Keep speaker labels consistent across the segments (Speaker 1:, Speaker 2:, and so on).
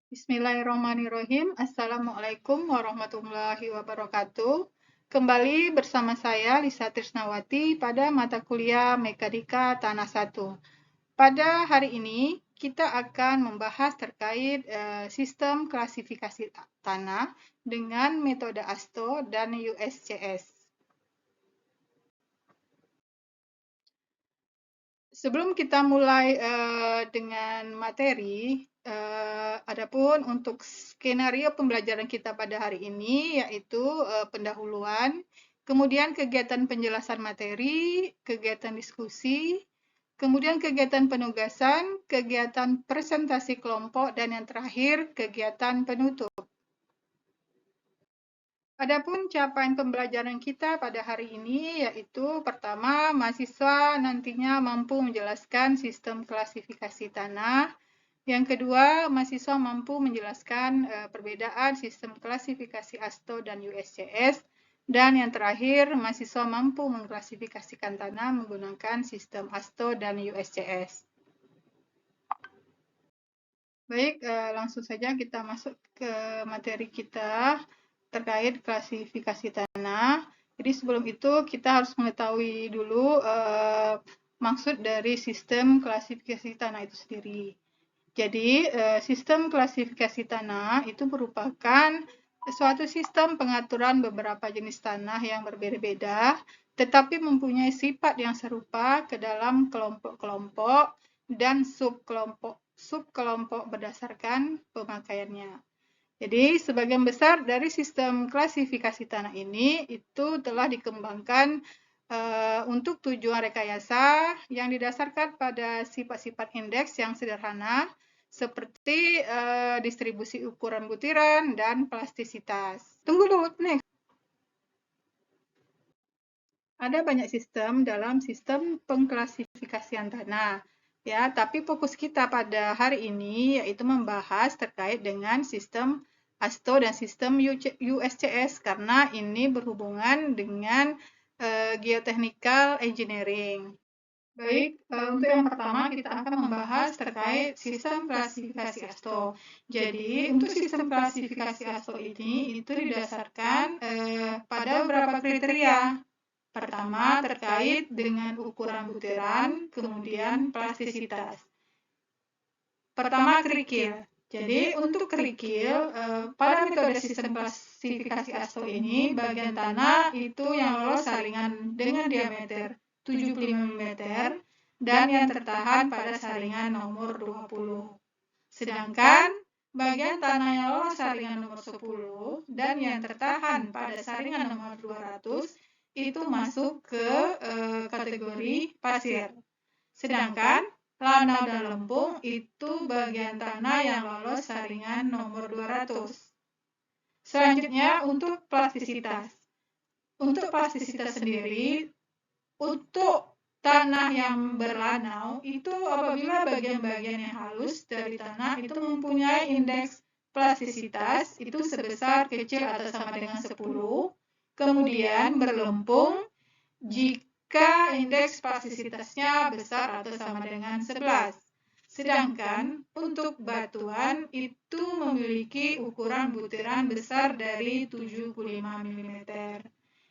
Speaker 1: Bismillahirrahmanirrahim. Assalamualaikum warahmatullahi wabarakatuh. Kembali bersama saya Lisa Trisnawati pada mata kuliah Mekanika Tanah 1. Pada hari ini kita akan membahas terkait sistem klasifikasi tanah dengan metode ASTO dan USCS. Sebelum kita mulai dengan materi, adapun untuk skenario pembelajaran kita pada hari ini yaitu pendahuluan, kemudian kegiatan penjelasan materi, kegiatan diskusi, kemudian kegiatan penugasan, kegiatan presentasi kelompok, dan yang terakhir kegiatan penutup. Adapun capaian pembelajaran kita pada hari ini yaitu pertama, mahasiswa nantinya mampu menjelaskan sistem klasifikasi tanah. Yang kedua, mahasiswa mampu menjelaskan perbedaan sistem klasifikasi ASTO dan USCS. Dan yang terakhir, mahasiswa mampu mengklasifikasikan tanah menggunakan sistem ASTO dan USCS. Baik, langsung saja kita masuk ke materi kita terkait klasifikasi tanah. Jadi sebelum itu kita harus mengetahui dulu maksud dari sistem klasifikasi tanah itu sendiri. Jadi sistem klasifikasi tanah itu merupakan suatu sistem pengaturan beberapa jenis tanah yang berbeda-beda, tetapi mempunyai sifat yang serupa ke dalam kelompok-kelompok dan subkelompok berdasarkan pemakaiannya. Jadi, sebagian besar dari sistem klasifikasi tanah ini itu telah dikembangkan untuk tujuan rekayasa yang didasarkan pada sifat-sifat indeks yang sederhana seperti distribusi ukuran butiran dan plastisitas. Tunggu dulu, nih. Ada banyak sistem dalam sistem pengklasifikasian tanah. Ya, tapi fokus kita pada hari ini yaitu membahas terkait dengan sistem ASTO dan sistem USCS karena ini berhubungan dengan geotechnical engineering. Baik, untuk yang pertama kita akan membahas terkait sistem klasifikasi ASTO. Jadi, untuk sistem klasifikasi ASTO ini itu didasarkan pada beberapa kriteria. Pertama, terkait dengan ukuran butiran, kemudian plastisitas. Pertama, kerikil. Jadi, untuk kerikil, pada metode sistem klasifikasi ASTO ini, bagian tanah itu yang lolos saringan dengan diameter 75 mm dan yang tertahan pada saringan nomor 20. Sedangkan bagian tanah yang lolos saringan nomor 10 dan yang tertahan pada saringan nomor 200 itu masuk ke kategori pasir. Sedangkan lanau dan lempung itu bagian tanah yang lolos saringan nomor 200. Selanjutnya untuk plastisitas. Untuk plastisitas sendiri, untuk tanah yang berlanau itu apabila bagian-bagian yang halus dari tanah itu mempunyai indeks plastisitas itu sebesar kecil atau sama dengan 10, kemudian berlempung jika indeks plastisitasnya besar atau sama dengan 11. Sedangkan untuk batuan itu memiliki ukuran butiran besar dari 75 mm.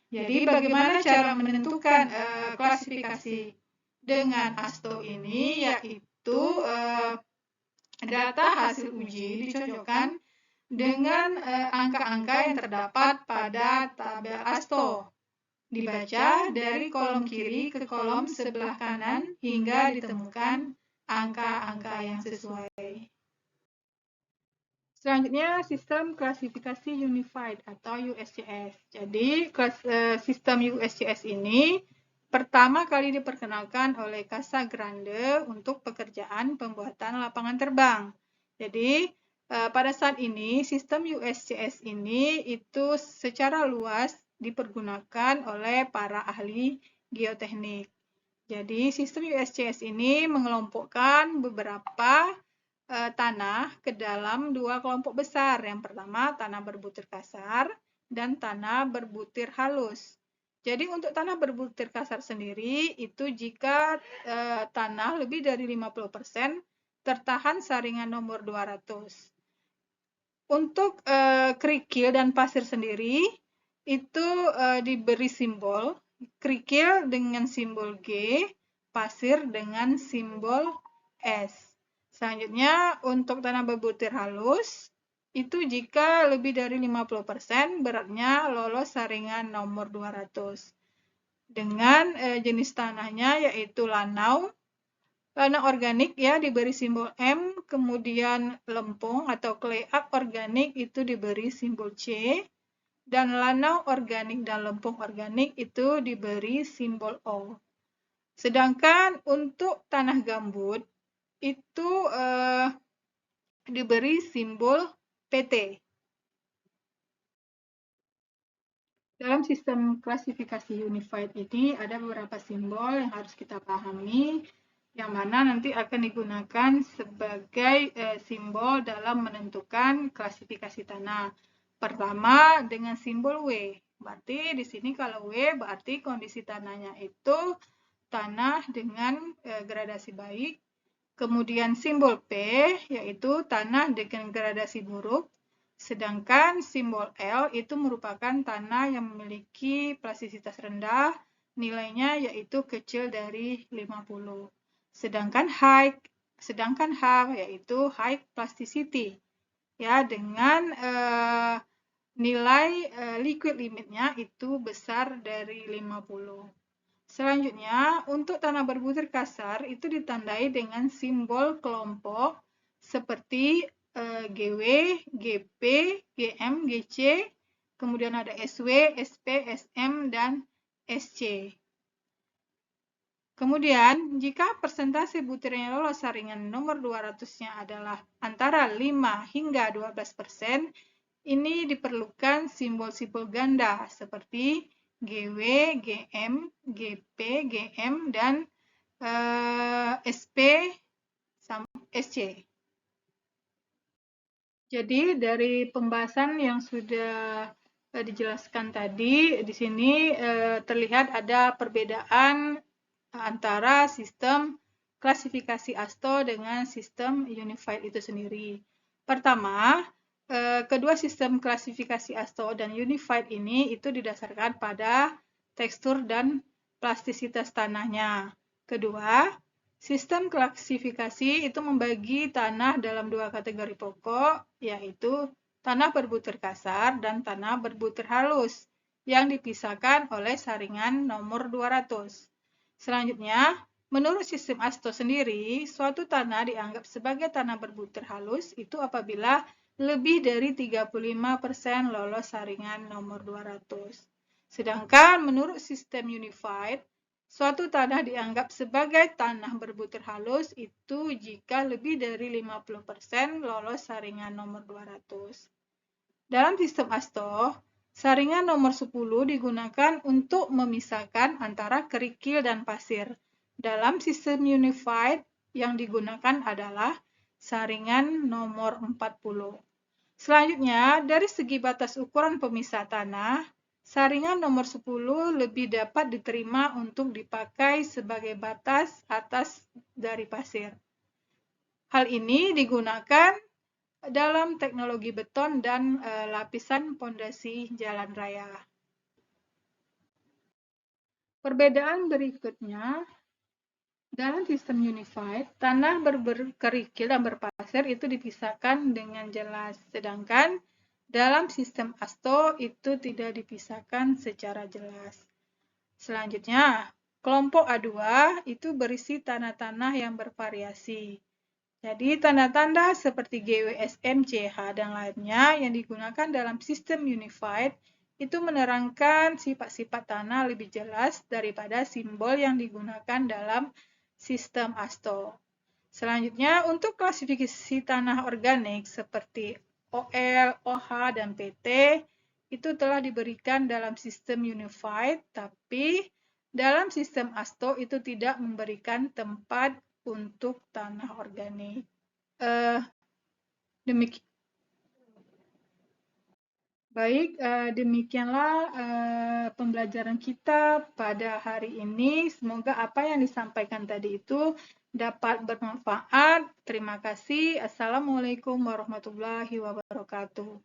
Speaker 1: Jadi bagaimana cara menentukan klasifikasi dengan ASTO ini, yaitu data hasil uji dicocokkan dengan angka-angka yang terdapat pada tabel ASTO. Dibaca dari kolom kiri ke kolom sebelah kanan hingga ditemukan angka-angka yang sesuai. Selanjutnya, sistem klasifikasi unified atau USCS. Jadi, sistem USCS ini pertama kali diperkenalkan oleh Casa Grande untuk pekerjaan pembuatan lapangan terbang. Jadi, pada saat ini, sistem USCS ini itu secara luas dipergunakan oleh para ahli geoteknik. Jadi, sistem USCS ini mengelompokkan beberapa tanah ke dalam dua kelompok besar. Yang pertama, tanah berbutir kasar dan tanah berbutir halus. Jadi, untuk tanah berbutir kasar sendiri, itu jika tanah lebih dari 50% tertahan saringan nomor 200. Untuk kerikil dan pasir sendiri itu diberi simbol kerikil dengan simbol G, pasir dengan simbol S. Selanjutnya untuk tanah berbutir halus itu jika lebih dari 50% beratnya lolos saringan nomor 200. Dengan jenis tanahnya yaitu lanau. Tanah organik ya diberi simbol M, kemudian lempung atau clay up organik itu diberi simbol C, dan lanau organik dan lempung organik itu diberi simbol O. Sedangkan untuk tanah gambut itu diberi simbol PT. Dalam sistem klasifikasi unified ini ada beberapa simbol yang harus kita pahami, yang mana nanti akan digunakan sebagai simbol dalam menentukan klasifikasi tanah. Pertama dengan simbol W. Berarti di sini kalau W berarti kondisi tanahnya itu tanah dengan gradasi baik. Kemudian simbol P yaitu tanah dengan gradasi buruk. Sedangkan simbol L itu merupakan tanah yang memiliki plastisitas rendah, nilainya yaitu kecil dari 50. Sedangkan H yaitu high plasticity ya dengan nilai liquid limitnya itu besar dari 50. Selanjutnya, untuk tanah berbutir kasar itu ditandai dengan simbol kelompok seperti GW, GP, GM, GC, kemudian ada SW, SP, SM, dan SC. Kemudian, jika persentase butir yang lolos saringan nomor 200-nya adalah antara 5 hingga 12%, ini diperlukan simbol-simbol ganda seperti GW, GM, GP, GM, dan SP, SC. Jadi dari pembahasan yang sudah dijelaskan tadi, di sini terlihat ada perbedaan antara sistem klasifikasi ASTO dengan sistem unified itu sendiri. Pertama, kedua sistem klasifikasi ASTO dan unified ini itu didasarkan pada tekstur dan plastisitas tanahnya. Kedua, sistem klasifikasi itu membagi tanah dalam dua kategori pokok, yaitu tanah berbutir kasar dan tanah berbutir halus, yang dipisahkan oleh saringan nomor 200. Selanjutnya, menurut sistem ASTO sendiri, suatu tanah dianggap sebagai tanah berbutir halus itu apabila lebih dari 35% lolos saringan nomor 200. Sedangkan menurut sistem unified, suatu tanah dianggap sebagai tanah berbutir halus itu jika lebih dari 50% lolos saringan nomor 200. Dalam sistem ASTO, saringan nomor 10 digunakan untuk memisahkan antara kerikil dan pasir. Dalam sistem unified, yang digunakan adalah saringan nomor 40. Selanjutnya, dari segi batas ukuran pemisah tanah, saringan nomor 10 lebih dapat diterima untuk dipakai sebagai batas atas dari pasir. Hal ini digunakan dalam teknologi beton dan lapisan pondasi jalan raya. Perbedaan berikutnya, dalam sistem unified, tanah berkerikil dan berpasir itu dipisahkan dengan jelas, sedangkan dalam sistem ASTO itu tidak dipisahkan secara jelas. Selanjutnya, kelompok A2 itu berisi tanah-tanah yang bervariasi. Jadi tanda-tanda seperti GWSM, CH, dan lainnya yang digunakan dalam sistem unified itu menerangkan sifat-sifat tanah lebih jelas daripada simbol yang digunakan dalam sistem ASTO. Selanjutnya, untuk klasifikasi tanah organik seperti OL, OH, dan PT itu telah diberikan dalam sistem unified, tapi dalam sistem ASTO itu tidak memberikan tempat untuk tanah organik. Demikian. Baik, demikianlah pembelajaran kita pada hari ini. Semoga apa yang disampaikan tadi itu dapat bermanfaat. Terima kasih. Assalamualaikum warahmatullahi wabarakatuh.